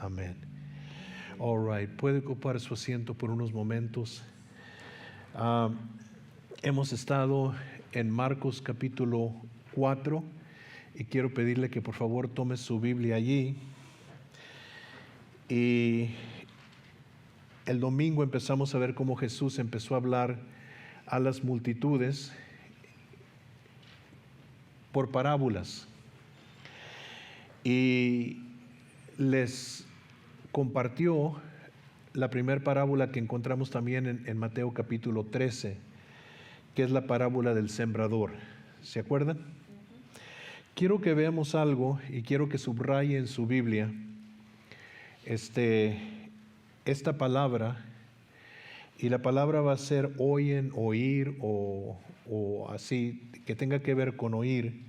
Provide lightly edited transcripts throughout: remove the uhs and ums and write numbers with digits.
Amén. All right, puede ocupar su asiento por unos momentos. Hemos estado en Marcos capítulo 4 y quiero pedirle que por favor tome su Biblia allí. Y el domingo empezamos a ver cómo Jesús empezó a hablar a las multitudes por parábolas y les compartió la primera parábola que encontramos también en Mateo capítulo 13, que es la parábola del sembrador. ¿Se acuerdan? Quiero que veamos algo y quiero que subraye en su Biblia esta palabra, y la palabra va a ser oyen, oír o así, que tenga que ver con oír.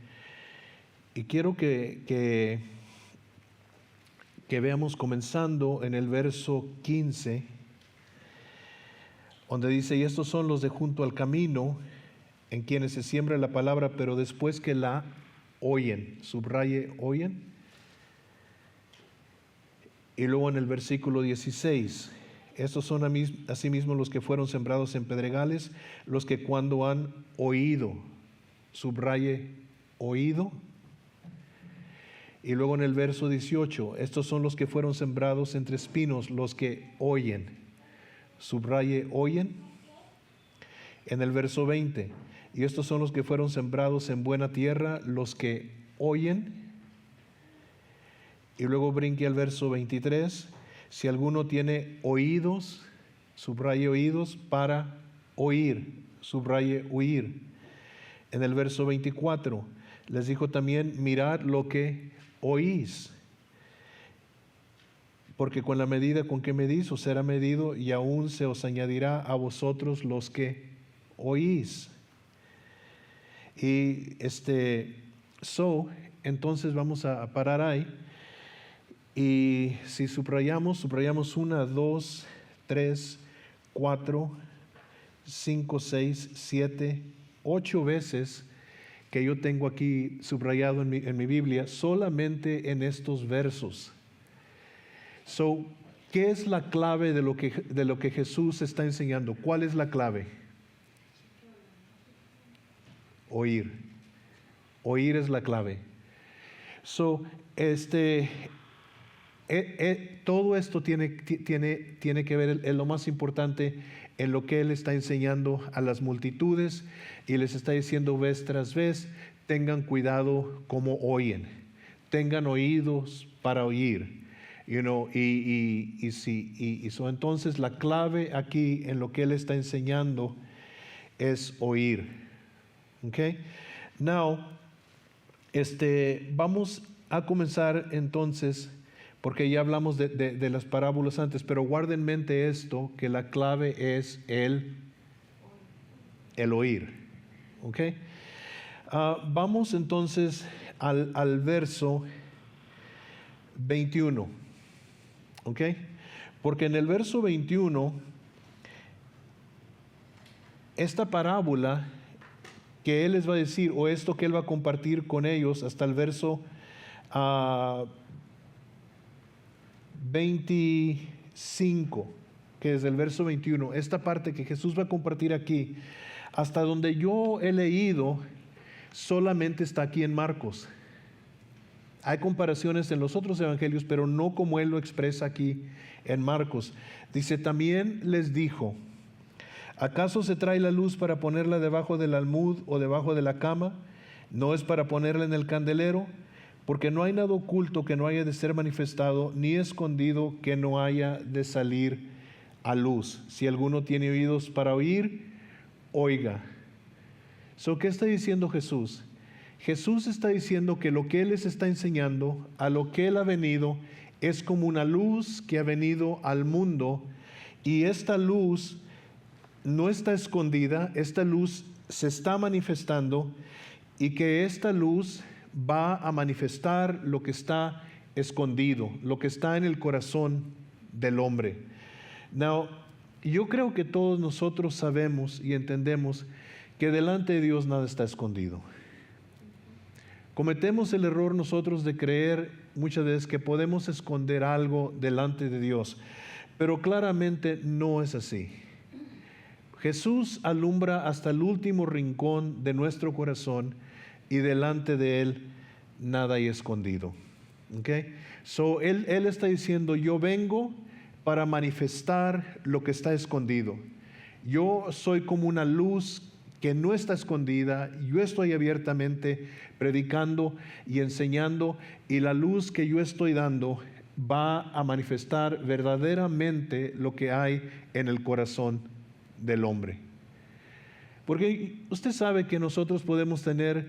Y quiero que veamos comenzando en el verso 15, donde dice: y estos son los de junto al camino, en quienes se siembra la palabra, pero después que la oyen, subraye oyen. Y luego en el versículo 16, estos son asimismo los que fueron sembrados en pedregales, los que cuando han oído, subraye oído. Y luego en el verso 18, estos son los que fueron sembrados entre espinos, los que oyen, subraye oyen. En el verso 20, y estos son los que fueron sembrados en buena tierra, los que oyen. Y luego brinque al verso 23, si alguno tiene oídos, subraye oídos, para oír, subraye oír. En el verso 24, les dijo también: mirad lo que oís, porque con la medida con que medís os será medido, y aún se os añadirá a vosotros los que oís. Y entonces vamos a parar ahí. Y si subrayamos 1, 2, 3, 4, 5, 6, 7, 8 veces que yo tengo aquí subrayado en mi Biblia, solamente en estos versos. ¿Qué es la clave de lo que Jesús está enseñando? ¿Cuál es la clave? Oír. Oír es la clave. Todo esto tiene que ver, es lo más importante, en lo que Él está enseñando a las multitudes, y les está diciendo vez tras vez: tengan cuidado cómo oyen, tengan oídos para oír. Entonces la clave aquí en lo que Él está enseñando es oír. Okay? Now, vamos a comenzar entonces, porque ya hablamos de las parábolas antes, pero guarden en mente esto, que la clave es el oír. ¿Ok? Vamos entonces al verso 21. ¿Ok? Porque en el verso 21, esta parábola que Él les va a decir, o esto que Él va a compartir con ellos, hasta el verso 25, que es el verso 21, esta parte que Jesús va a compartir aquí, hasta donde yo he leído, solamente está aquí en Marcos. Hay comparaciones en los otros evangelios, pero no como Él lo expresa aquí en Marcos. Dice: también les dijo: ¿acaso se trae la luz para ponerla debajo del almud o debajo de la cama? ¿No es para ponerla en el candelero? Porque no hay nada oculto que no haya de ser manifestado, ni escondido que no haya de salir a luz. Si alguno tiene oídos para oír, oiga. ¿Qué está diciendo Jesús? Jesús está diciendo que lo que Él les está enseñando, a lo que Él ha venido, es como una luz que ha venido al mundo, y esta luz no está escondida, esta luz se está manifestando, y que esta luz va a manifestar lo que está escondido, lo que está en el corazón del hombre. Now, yo creo que todos nosotros sabemos y entendemos que delante de Dios nada está escondido. Cometemos el error nosotros de creer muchas veces que podemos esconder algo delante de Dios, pero claramente no es así. Jesús alumbra hasta el último rincón de nuestro corazón y delante de Él nada hay escondido. Okay? So, él está diciendo, yo vengo para manifestar lo que está escondido. Yo soy como una luz que no está escondida, yo estoy abiertamente predicando y enseñando, y la luz que yo estoy dando va a manifestar verdaderamente lo que hay en el corazón del hombre. Porque usted sabe que nosotros podemos tener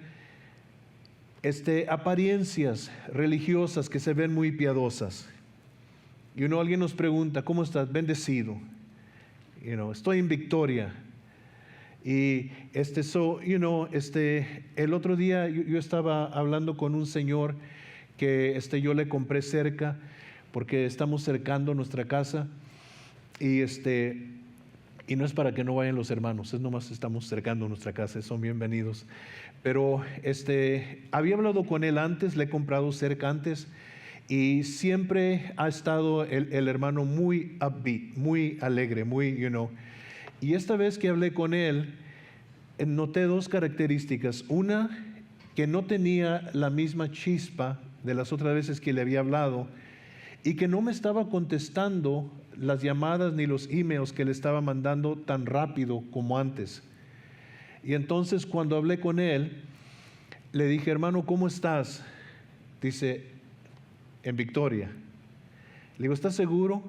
apariencias religiosas que se ven muy piadosas. Y alguien nos pregunta, ¿cómo estás? Bendecido. Estoy en victoria. Y el otro día yo estaba hablando con un señor que yo le compré cerca, porque estamos cercando nuestra casa, y no es para que no vayan los hermanos, es nomás estamos cercando nuestra casa, son bienvenidos. Pero había hablado con él antes, le he comprado cerca antes, y siempre ha estado el hermano muy upbeat, muy alegre, Y esta vez que hablé con él, noté dos características. Una, que no tenía la misma chispa de las otras veces que le había hablado, y que no me estaba contestando las llamadas ni los emails que le estaba mandando tan rápido como antes. Y entonces cuando hablé con él, le dije, hermano, ¿cómo estás? Dice, en victoria. Le digo, ¿estás seguro?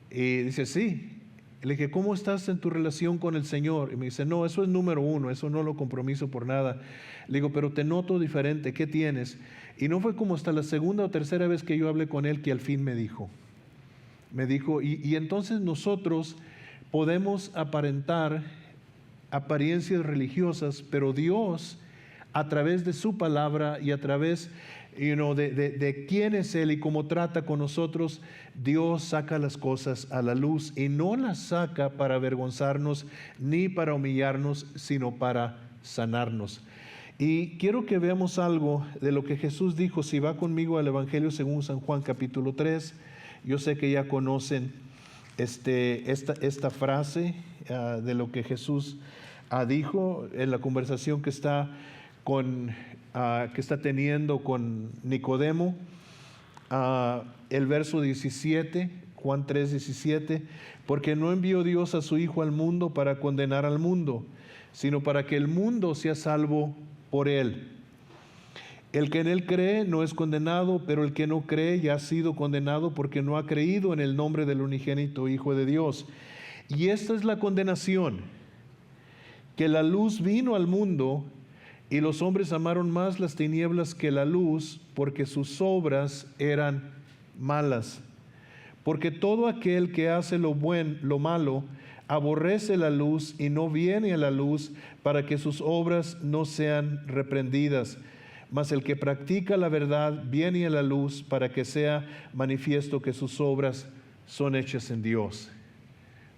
Y dice, sí. Le dije, ¿cómo estás en tu relación con el Señor? Y me dice, no, eso es número uno, eso no lo compromiso por nada. Le digo, pero te noto diferente, ¿qué tienes? Y no fue como hasta la segunda o tercera vez que yo hablé con él que al fin me dijo, y entonces nosotros podemos aparentar apariencias religiosas, pero Dios, a través de su palabra y a través de quién es Él y cómo trata con nosotros, Dios saca las cosas a la luz, y no las saca para avergonzarnos ni para humillarnos, sino para sanarnos. Y quiero que veamos algo de lo que Jesús dijo. Si va conmigo al Evangelio según San Juan capítulo 3, yo sé que ya conocen esta frase de lo que Jesús dijo en la conversación que está teniendo con Nicodemo. El verso 17, Juan 3, 17, porque no envió Dios a su Hijo al mundo para condenar al mundo, sino para que el mundo sea salvo por él. El que en él cree no es condenado, pero el que no cree ya ha sido condenado porque no ha creído en el nombre del unigénito Hijo de Dios. Y esta es la condenación, que la luz vino al mundo y los hombres amaron más las tinieblas que la luz, porque sus obras eran malas. Porque todo aquel que hace lo malo, aborrece la luz y no viene a la luz para que sus obras no sean reprendidas. Mas el que practica la verdad viene a la luz para que sea manifiesto que sus obras son hechas en Dios.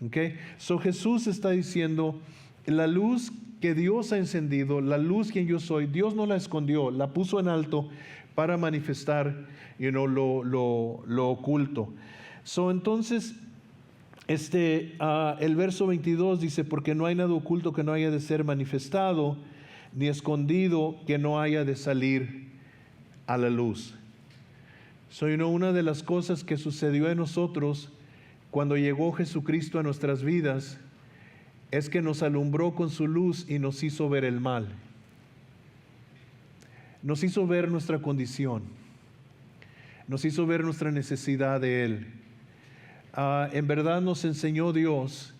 Okay? So Jesús está diciendo, la luz que Dios ha encendido, la luz quien yo soy, Dios no la escondió, la puso en alto para manifestar lo oculto. So entonces, el verso 22 dice, porque no hay nada oculto que no haya de ser manifestado, ni escondido que no haya de salir a la luz. So, una de las cosas que sucedió en nosotros cuando llegó Jesucristo a nuestras vidas es que nos alumbró con su luz y nos hizo ver el mal. Nos hizo ver nuestra condición. Nos hizo ver nuestra necesidad de Él. En verdad nos enseñó Dios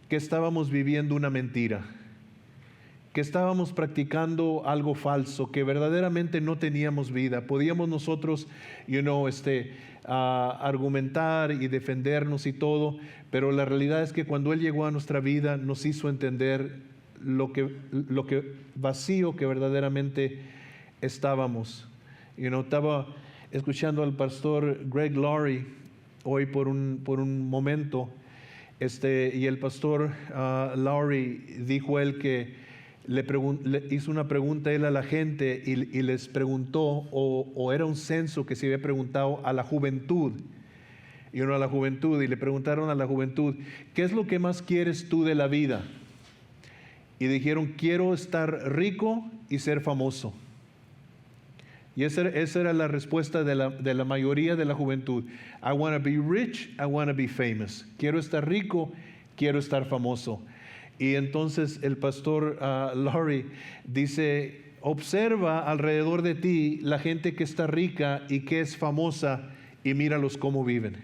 que estábamos viviendo una mentira, que estábamos practicando algo falso, que verdaderamente no teníamos vida. Podíamos nosotros, argumentar y defendernos y todo, pero la realidad es que cuando Él llegó a nuestra vida nos hizo entender lo que vacío que verdaderamente estábamos. Estaba escuchando al pastor Greg Laurie hoy por un momento, y el pastor Laurie dijo él que le hizo una pregunta él a la gente y les preguntó, o era un censo que se había preguntado a la juventud, y uno a la juventud, y le preguntaron a la juventud, ¿qué es lo que más quieres tú de la vida? Y dijeron, quiero estar rico y ser famoso. Y esa era la respuesta de la mayoría de la juventud. I want to be rich, I want to be famous. Quiero estar rico, quiero estar famoso. Y entonces el pastor Laurie dice, observa alrededor de ti la gente que está rica y que es famosa y míralos cómo viven.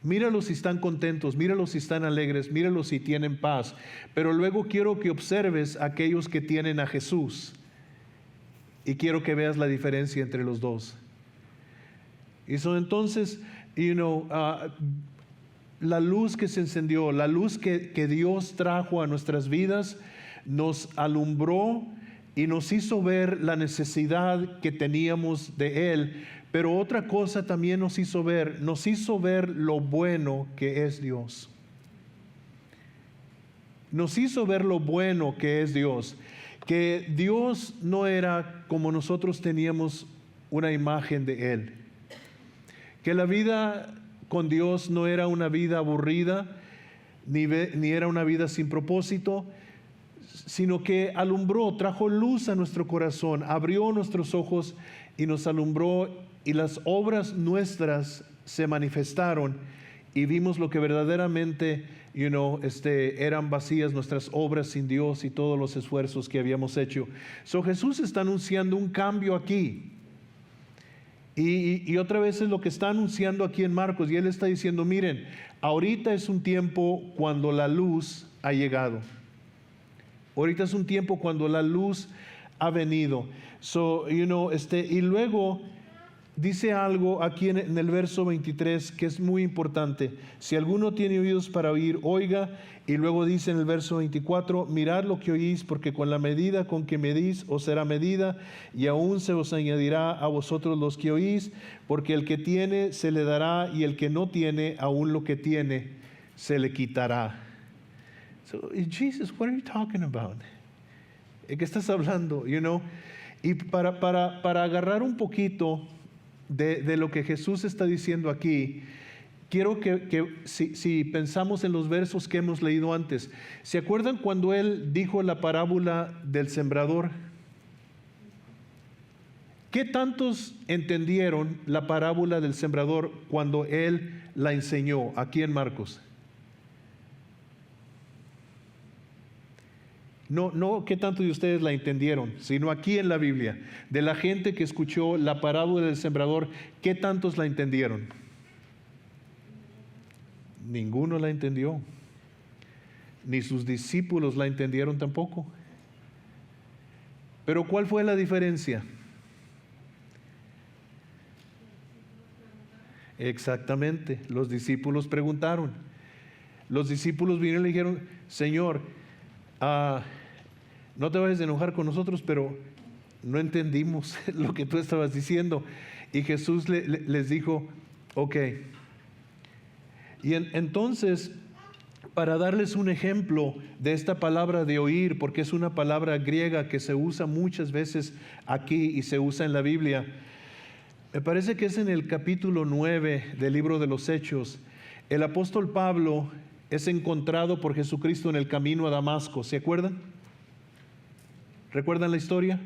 Míralos si están contentos, míralos si están alegres, míralos si tienen paz. Pero luego quiero que observes a aquellos que tienen a Jesús. Y quiero que veas la diferencia entre los dos. Y entonces, la luz que se encendió, la luz que Dios trajo a nuestras vidas, nos alumbró y nos hizo ver la necesidad que teníamos de Él. Pero otra cosa también nos hizo ver lo bueno que es Dios. Nos hizo ver lo bueno que es Dios. Que Dios no era como nosotros teníamos una imagen de Él. Que la vida con Dios no era una vida aburrida, ni era una vida sin propósito, sino que alumbró, trajo luz a nuestro corazón, abrió nuestros ojos y nos alumbró, y las obras nuestras se manifestaron y vimos lo que verdaderamente eran vacías nuestras obras sin Dios y todos los esfuerzos que habíamos hecho. Jesús está anunciando un cambio aquí. Y otra vez es lo que está anunciando aquí en Marcos. Y Él está diciendo, miren, ahorita es un tiempo cuando la luz ha llegado. Ahorita es un tiempo cuando la luz ha venido. Y luego dice algo aquí en el verso 23 que es muy importante. Si alguno tiene oídos para oír, oiga. Y luego dice en el verso 24, mirad lo que oís, porque con la medida con que medís os será medida, y aún se os añadirá a vosotros los que oís, porque el que tiene se le dará, y el que no tiene, aún lo que tiene se le quitará. Jesus, what are you talking about? ¿De qué estás hablando? Y para agarrar un poquito de lo que Jesús está diciendo aquí, quiero que si pensamos en los versos que hemos leído antes, ¿se acuerdan cuando Él dijo la parábola del sembrador? ¿Qué tantos entendieron la parábola del sembrador cuando Él la enseñó aquí en Marcos? No, ¿qué tanto de ustedes la entendieron? Sino aquí en la Biblia, de la gente que escuchó la parábola del sembrador, ¿qué tantos la entendieron? Ninguno la entendió. Ni sus discípulos la entendieron tampoco. Pero ¿cuál fue la diferencia? Exactamente, los discípulos preguntaron. Los discípulos vinieron y le dijeron, Señor, no te vayas a enojar con nosotros, pero no entendimos lo que tú estabas diciendo. Y Jesús les dijo, ok. Y entonces, para darles un ejemplo de esta palabra de oír, porque es una palabra griega que se usa muchas veces aquí y se usa en la Biblia, me parece que es en el capítulo 9 del libro de los Hechos. El apóstol Pablo es encontrado por Jesucristo en el camino a Damasco. ¿Se acuerdan? ¿Recuerdan la historia?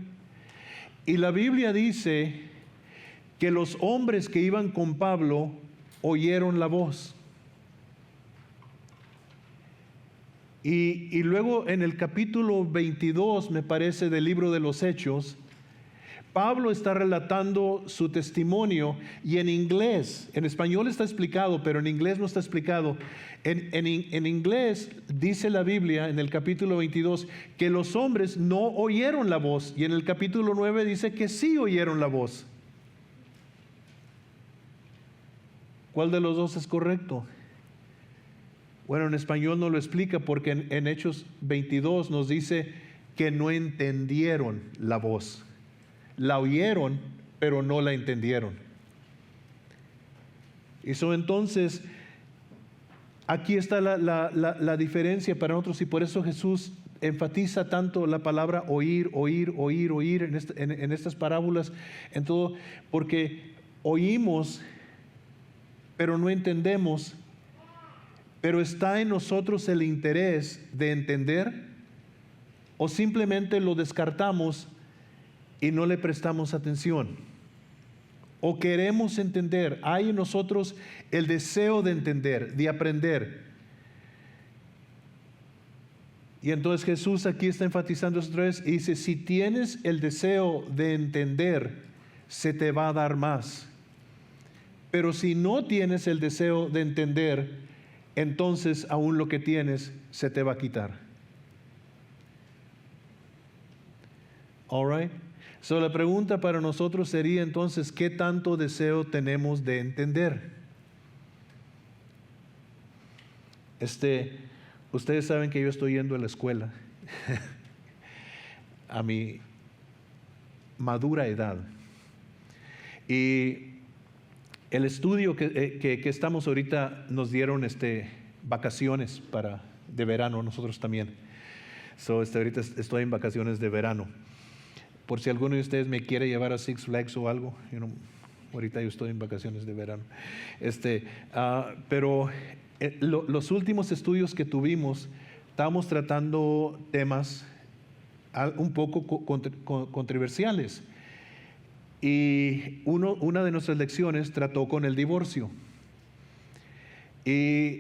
Y la Biblia dice que los hombres que iban con Pablo oyeron la voz. Y luego en el capítulo 22, me parece, del libro de los Hechos, Pablo está relatando su testimonio y en inglés, en español está explicado, pero en inglés no está explicado. En inglés dice la Biblia en el capítulo 22 que los hombres no oyeron la voz y en el capítulo 9 dice que sí oyeron la voz. ¿Cuál de los dos es correcto? Bueno, en español no lo explica porque en Hechos 22 nos dice que no entendieron la voz. La oyeron, pero no la entendieron. Entonces, aquí está la diferencia para nosotros y por eso Jesús enfatiza tanto la palabra oír, oír, oír, oír en estas parábolas, en todo, porque oímos, pero no entendemos, pero está en nosotros el interés de entender, o simplemente lo descartamos y no le prestamos atención. O queremos entender, hay en nosotros el deseo de entender, de aprender. Y entonces Jesús aquí está enfatizando otra vez y dice, si tienes el deseo de entender, se te va a dar más. Pero si no tienes el deseo de entender, entonces aún lo que tienes se te va a quitar. All right. So la pregunta para nosotros sería entonces, ¿qué tanto deseo tenemos de entender? Ustedes saben que yo estoy yendo a la escuela a mi madura edad. Y el estudio que estamos ahorita nos dieron vacaciones de verano, nosotros también. So, ahorita estoy en vacaciones de verano. Por si alguno de ustedes me quiere llevar a Six Flags o algo, ahorita yo estoy en vacaciones de verano. Pero los últimos estudios que tuvimos, estábamos tratando temas un poco controversiales. Y una de nuestras lecciones trató con el divorcio. Y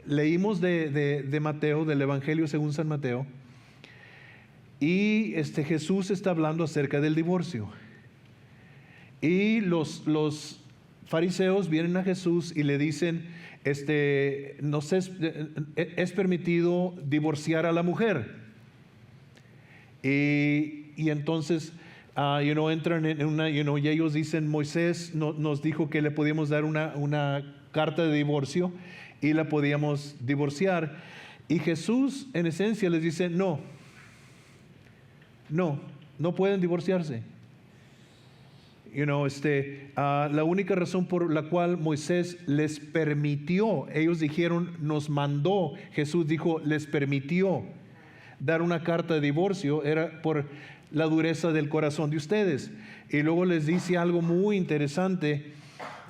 leímos de Mateo, del Evangelio según San Mateo. Y Jesús está hablando acerca del divorcio. Y los fariseos vienen a Jesús y le dicen, es permitido divorciar a la mujer. Y entonces, entran en una, y ellos dicen, Moisés nos dijo que le podíamos dar una carta de divorcio y la podíamos divorciar. Y Jesús, en esencia, les dice, no pueden divorciarse. La única razón por la cual Moisés les permitió, ellos dijeron, nos mandó, Jesús dijo, les permitió dar una carta de divorcio, era por la dureza del corazón de ustedes. Y luego les dice algo muy interesante,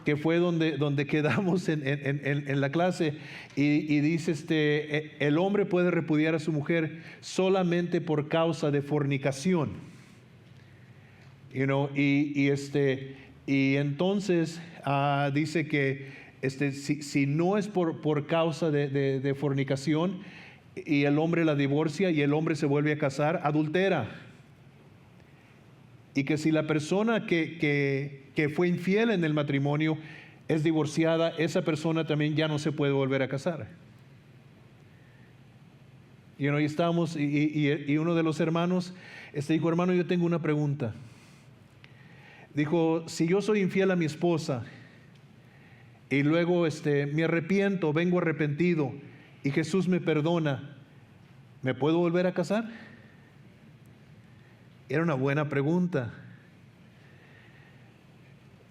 que fue donde quedamos en la clase, y dice, el hombre puede repudiar a su mujer solamente por causa de fornicación. Y entonces dice que si no es por causa de fornicación y el hombre la divorcia y el hombre se vuelve a casar, adultera. Y que si la persona que fue infiel en el matrimonio es divorciada, esa persona también ya no se puede volver a casar. Y estábamos, y uno de los hermanos dijo, hermano, yo tengo una pregunta. Dijo, si yo soy infiel a mi esposa y luego me arrepiento, vengo arrepentido y Jesús me perdona, ¿me puedo volver a casar? Era una buena pregunta.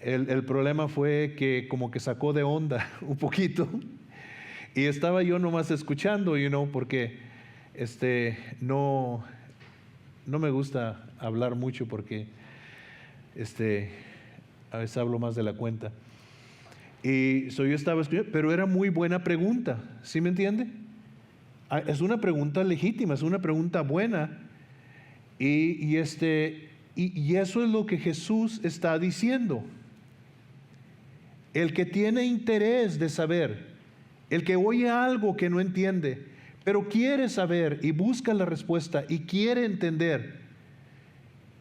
El problema fue que como que sacó de onda un poquito y estaba yo nomás escuchando, porque no me gusta hablar mucho porque a veces hablo más de la cuenta. Y yo estaba escuchando, pero era muy buena pregunta, ¿sí me entiende? Es una pregunta legítima, es una pregunta buena. Y eso es lo que Jesús está diciendo. El que tiene interés de saber, el que oye algo que no entiende, pero quiere saber y busca la respuesta y quiere entender,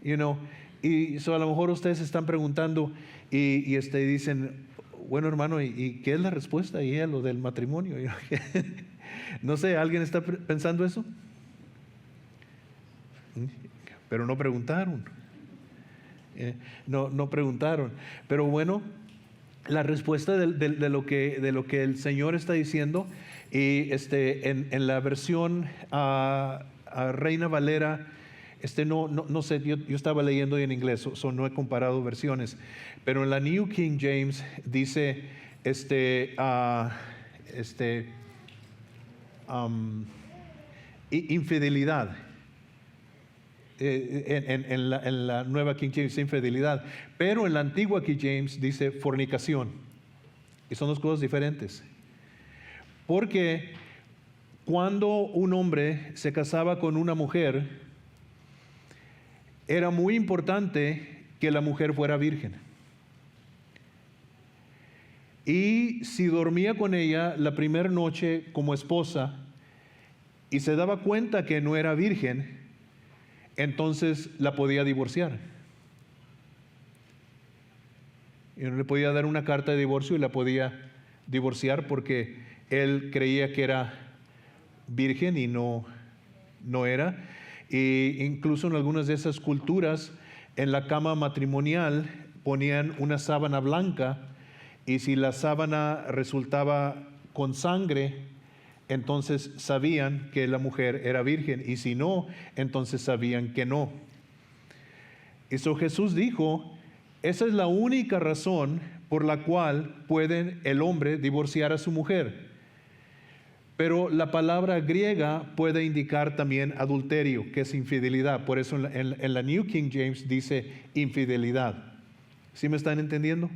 y a lo mejor ustedes están preguntando y dicen, bueno, hermano, ¿y qué es la respuesta y a lo del matrimonio? No sé, ¿alguien está pensando eso? Pero no preguntaron. No preguntaron. Pero bueno, la respuesta de lo que el Señor está diciendo, y en la versión a Reina Valera, no sé, yo estaba leyendo en inglés, no he comparado versiones, pero en la New King James dice, infidelidad. En la nueva King James dice infidelidad, pero en la antigua King James dice fornicación. Y son dos cosas diferentes. Porque cuando un hombre se casaba con una mujer, era muy importante que la mujer fuera virgen. Y si dormía con ella la primera noche como esposa y se daba cuenta que no era virgen, entonces la podía divorciar. Y no le podía dar una carta de divorcio y la podía divorciar porque él creía que era virgen y no era. E incluso en algunas de esas culturas, en la cama matrimonial ponían una sábana blanca, y si la sábana resultaba con sangre, entonces sabían que la mujer era virgen, y si no, entonces sabían que no. Eso Jesús dijo, esa es la única razón por la cual puede el hombre divorciar a su mujer. Pero la palabra griega puede indicar también adulterio, que es infidelidad. Por eso en la New King James dice infidelidad. ¿Sí me están entendiendo?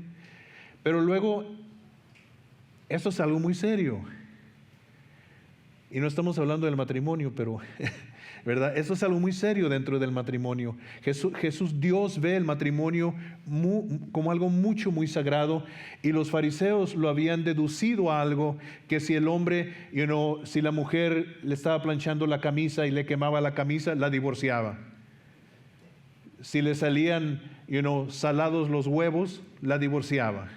Pero luego, esto es algo muy serio. Y no estamos hablando del matrimonio, pero, ¿verdad? Eso es algo muy serio dentro del matrimonio. Jesús, Dios ve el matrimonio como algo muy sagrado, y los fariseos lo habían deducido a algo, que si el hombre, si la mujer le estaba planchando la camisa y le quemaba la camisa, la divorciaba. Si le salían, salados los huevos, la divorciaba.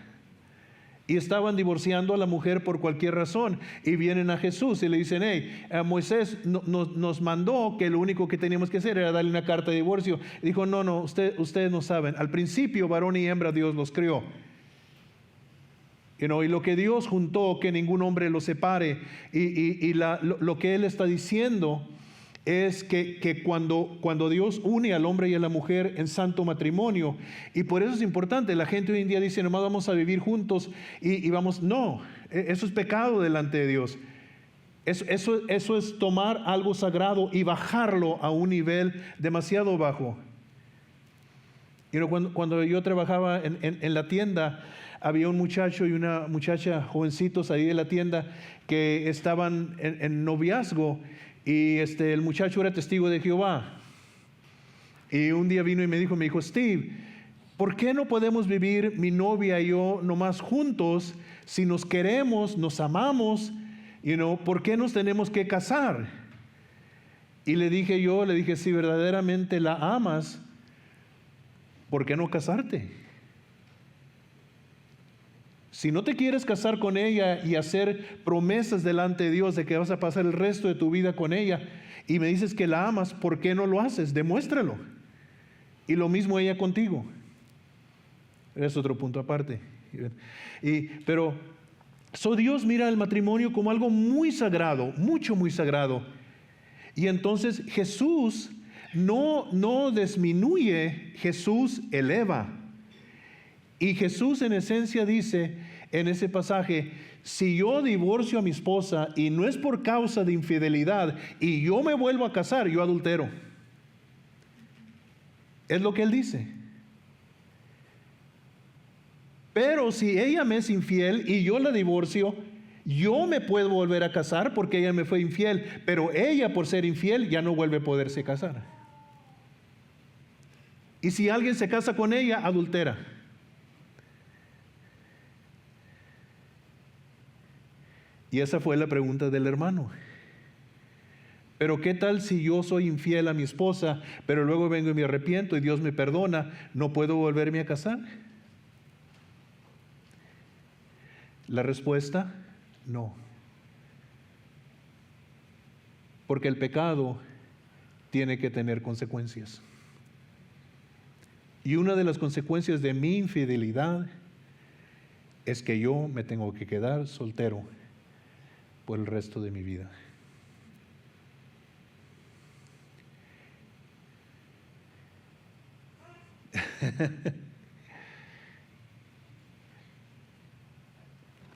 Y estaban divorciando a la mujer por cualquier razón. Y vienen a Jesús y le dicen, hey, Moisés nos mandó que lo único que teníamos que hacer era darle una carta de divorcio. Y dijo, no, ustedes no saben. Al principio, varón y hembra, Dios los creó. Y lo que Dios juntó, que ningún hombre lo separe. Y lo que Él está diciendo es que cuando Dios une al hombre y a la mujer en santo matrimonio, y por eso es importante. La gente hoy en día dice, nomás vamos a vivir juntos y vamos. No, eso es pecado delante de Dios. Eso es tomar algo sagrado y bajarlo a un nivel demasiado bajo. Cuando yo trabajaba en la tienda, había un muchacho y una muchacha, jovencitos ahí de la tienda, que estaban en noviazgo. Y el muchacho era testigo de Jehová. Y un día vino y me dijo, Steve, ¿por qué no podemos vivir mi novia y yo nomás juntos? Si nos queremos, nos amamos, ¿por qué nos tenemos que casar? Y le dije, si verdaderamente la amas, ¿por qué no casarte? Si no te quieres casar con ella y hacer promesas delante de Dios de que vas a pasar el resto de tu vida con ella, y me dices que la amas, ¿por qué no lo haces? Demuéstralo. Y lo mismo ella contigo. Es otro punto aparte. Pero Dios mira el matrimonio como algo muy sagrado, muy sagrado. Y entonces Jesús no disminuye, Jesús eleva. Y Jesús en esencia dice en ese pasaje, si yo divorcio a mi esposa y no es por causa de infidelidad y yo me vuelvo a casar, yo adultero. Es lo que él dice. Pero si ella me es infiel y yo la divorcio, yo me puedo volver a casar porque ella me fue infiel, pero ella, por ser infiel, ya no vuelve a poderse casar. Y si alguien se casa con ella, adultera. Y esa fue la pregunta del hermano. Pero ¿qué tal si yo soy infiel a mi esposa, pero luego vengo y me arrepiento y Dios me perdona? ¿No puedo volverme a casar? La respuesta, no. Porque el pecado tiene que tener consecuencias. Y una de las consecuencias de mi infidelidad es que yo me tengo que quedar soltero por el resto de mi vida.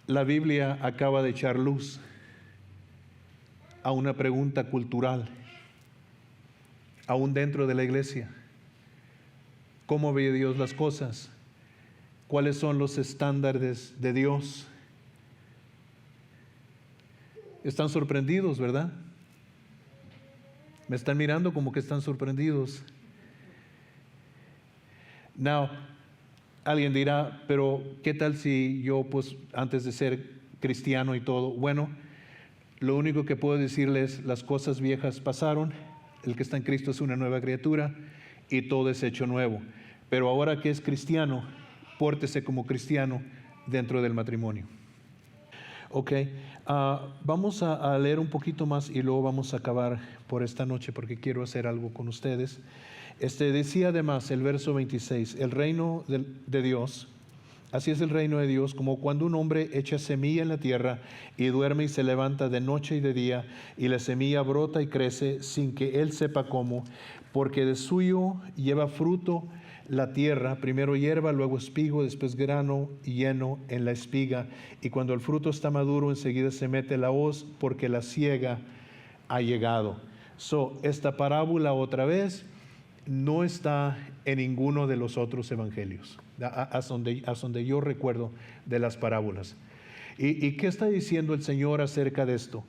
La Biblia acaba de echar luz a una pregunta cultural, aún dentro de la iglesia. ¿Cómo ve Dios las cosas? ¿Cuáles son los estándares de Dios? Están sorprendidos, ¿verdad? Me están mirando como que están sorprendidos. Now, alguien dirá, pero ¿qué tal si yo, pues, antes de ser cristiano y todo? Bueno, lo único que puedo decirles, las cosas viejas pasaron, el que está en Cristo es una nueva criatura y todo es hecho nuevo. Pero ahora que es cristiano, pórtese como cristiano dentro del matrimonio. Ok, vamos a leer un poquito más y luego vamos a acabar por esta noche porque quiero hacer algo con ustedes. Decía además el verso 26, el reino de Dios, así es el reino de Dios, como cuando un hombre echa semilla en la tierra y duerme y se levanta de noche y de día, y la semilla brota y crece sin que él sepa cómo, porque de suyo lleva fruto la tierra, primero hierba, luego espigo, después grano lleno en la espiga, y cuando el fruto está maduro, enseguida se mete la hoz, porque la siega ha llegado. Esta parábola otra vez no está en ninguno de los otros evangelios, hasta donde yo recuerdo de las parábolas. ¿Y qué está diciendo el Señor acerca de esto?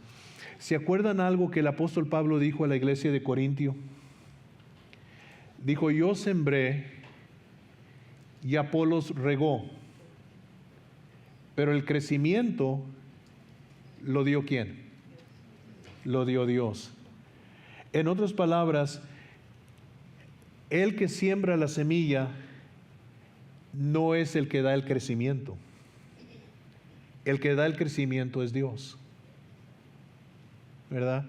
¿Se acuerdan algo que el apóstol Pablo dijo a la iglesia de Corintio? Dijo, yo sembré y Apolos regó, pero el crecimiento lo dio ¿quién? Lo dio Dios. En otras palabras, el que siembra la semilla no es el que da el crecimiento. El que da el crecimiento es Dios, ¿verdad?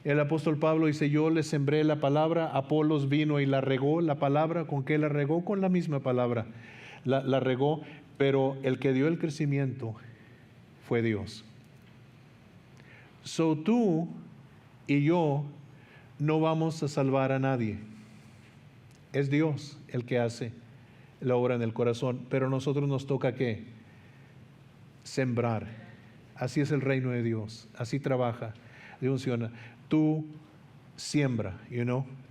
El apóstol Pablo dice, yo le sembré la palabra, Apolos vino y la regó, la palabra, ¿con qué la regó? Con la misma palabra, la regó, pero el que dio el crecimiento fue Dios. Tú y yo no vamos a salvar a nadie. Es Dios el que hace la obra en el corazón, pero a nosotros nos toca ¿qué? Sembrar. Así es el reino de Dios, así trabaja, funciona. Tú siembra,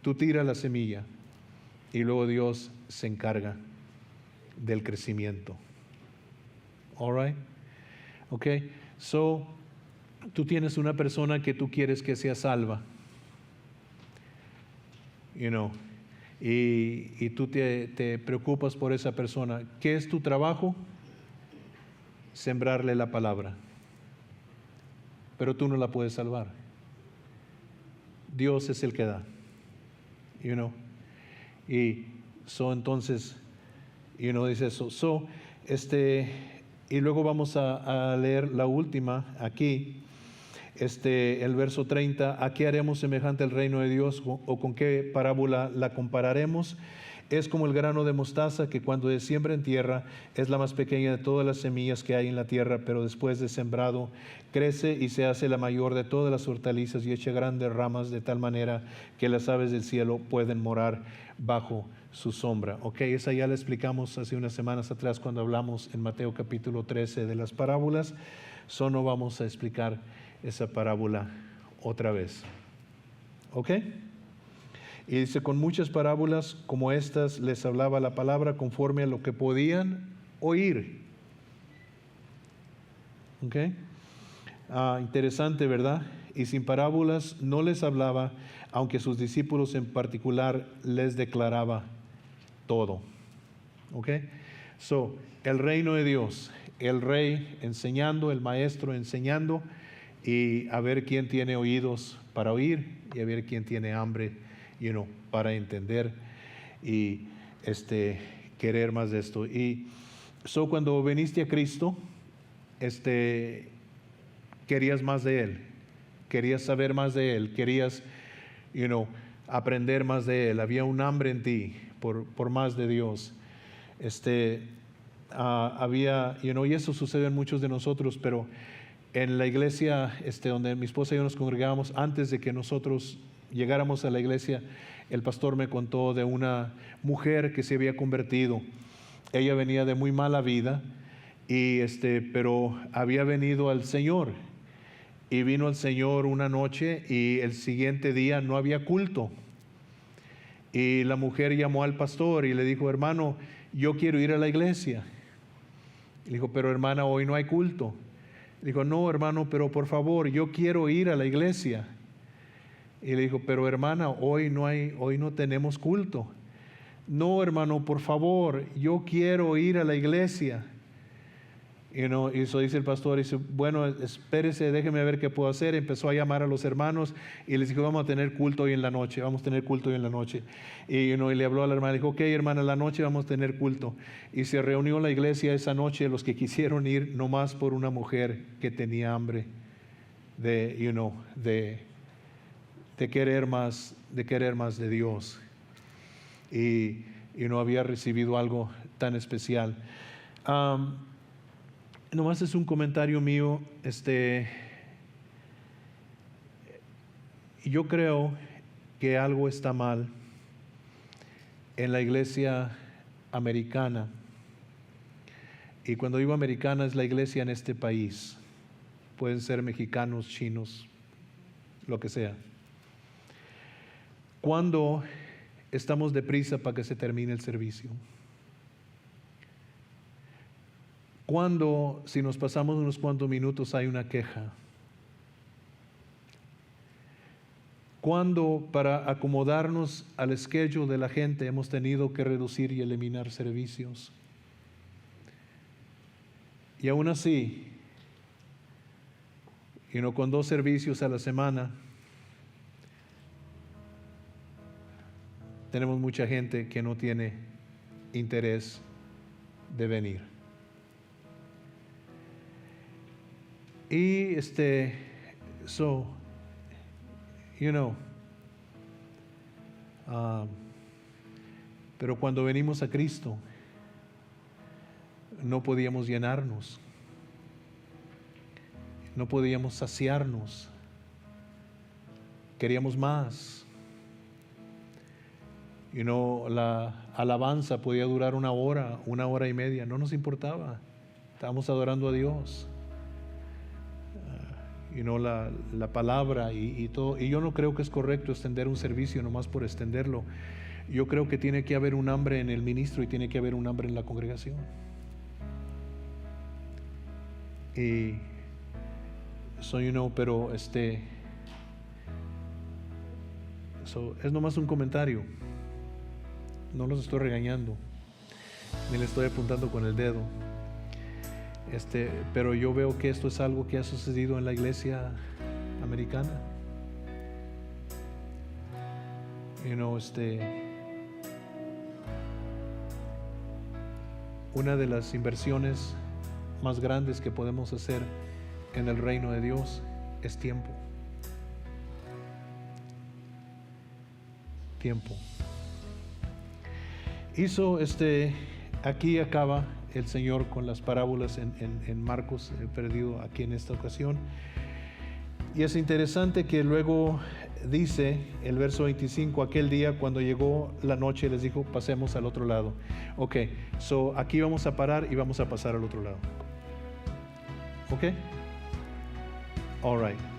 tú tira la semilla y luego Dios se encarga del crecimiento. All right? Okay. Tú tienes una persona que tú quieres que sea salva, y tú te preocupas por esa persona. ¿Qué es tu trabajo? Sembrarle la palabra, pero tú no la puedes salvar. Dios es el que da, y entonces, dice eso. Y luego vamos a leer la última aquí, el verso 30. ¿A qué haremos semejante el reino de Dios, o con qué parábola la compararemos? Es como el grano de mostaza, que cuando se siembra en tierra es la más pequeña de todas las semillas que hay en la tierra, pero después de sembrado crece y se hace la mayor de todas las hortalizas y echa grandes ramas, de tal manera que las aves del cielo pueden morar bajo su sombra. Ok, esa ya la explicamos hace unas semanas atrás cuando hablamos en Mateo capítulo 13 de las parábolas. No vamos a explicar esa parábola otra vez. Ok. Y dice, con muchas parábolas como estas les hablaba la palabra conforme a lo que podían oír. ¿Ok? Interesante, ¿verdad? Y sin parábolas no les hablaba, aunque sus discípulos en particular les declaraba todo. ¿Ok? El reino de Dios, el rey enseñando, el maestro enseñando, y a ver quién tiene oídos para oír y a ver quién tiene hambre para entender y querer más de esto. Y cuando viniste a Cristo, querías más de Él, querías saber más de Él, querías aprender más de Él, había un hambre en ti por más de Dios. Había, y eso sucede en muchos de nosotros, pero en la iglesia donde mi esposa y yo nos congregábamos, antes de que nosotros llegáramos a la iglesia, el pastor me contó de una mujer que se había convertido. Ella venía de muy mala vida, pero había venido al Señor, y vino el Señor una noche y el siguiente día no había culto. Y la mujer llamó al pastor y le dijo: hermano, yo quiero ir a la iglesia. Le dijo: pero hermana, hoy no hay culto. Le dijo: no, hermano, pero por favor, yo quiero ir a la iglesia. Y le dijo: pero hermana, hoy no tenemos culto. No, hermano, por favor, yo quiero ir a la iglesia. Y eso dice el pastor, dice: bueno, espérese, déjeme ver qué puedo hacer. Empezó a llamar a los hermanos y les dijo: vamos a tener culto hoy en la noche, vamos a tener culto hoy en la noche. Y le habló a la hermana, le dijo: ok, hermana, en la noche vamos a tener culto. Y se reunió la iglesia esa noche, los que quisieron ir, nomás por una mujer que tenía hambre de querer más de Dios. Y no había recibido algo tan especial. Nomás es un comentario mío. Yo creo que algo está mal en la iglesia americana. Y cuando digo americana, es la iglesia en este país. Pueden ser mexicanos, chinos, lo que sea. Cuando estamos deprisa para que se termine el servicio. Cuando, si nos pasamos unos cuantos minutos, hay una queja. Cuando, para acomodarnos al schedule de la gente, hemos tenido que reducir y eliminar servicios. Y aún así, con 2 servicios a la semana, tenemos mucha gente que no tiene interés de venir. Y pero cuando venimos a Cristo, no podíamos llenarnos, no podíamos saciarnos, queríamos más. La alabanza podía durar 1 hora, 1 hora y media, no nos importaba, estábamos adorando a Dios. La palabra y todo. Y yo no creo que es correcto extender un servicio nomás por extenderlo. Yo creo que tiene que haber un hambre en el ministro y tiene que haber un hambre en la congregación. Y pero es nomás un comentario. No los estoy regañando, ni le estoy apuntando con el dedo. Pero yo veo que esto es algo que ha sucedido en la iglesia americana. Una de las inversiones más grandes que podemos hacer en el reino de Dios es tiempo. Tiempo. Aquí acaba el Señor con las parábolas en Marcos, perdido aquí en esta ocasión. Y es interesante que luego dice el verso 25: aquel día cuando llegó la noche les dijo: pasemos al otro lado. Ok, aquí vamos a parar y vamos a pasar al otro lado. Ok, all right.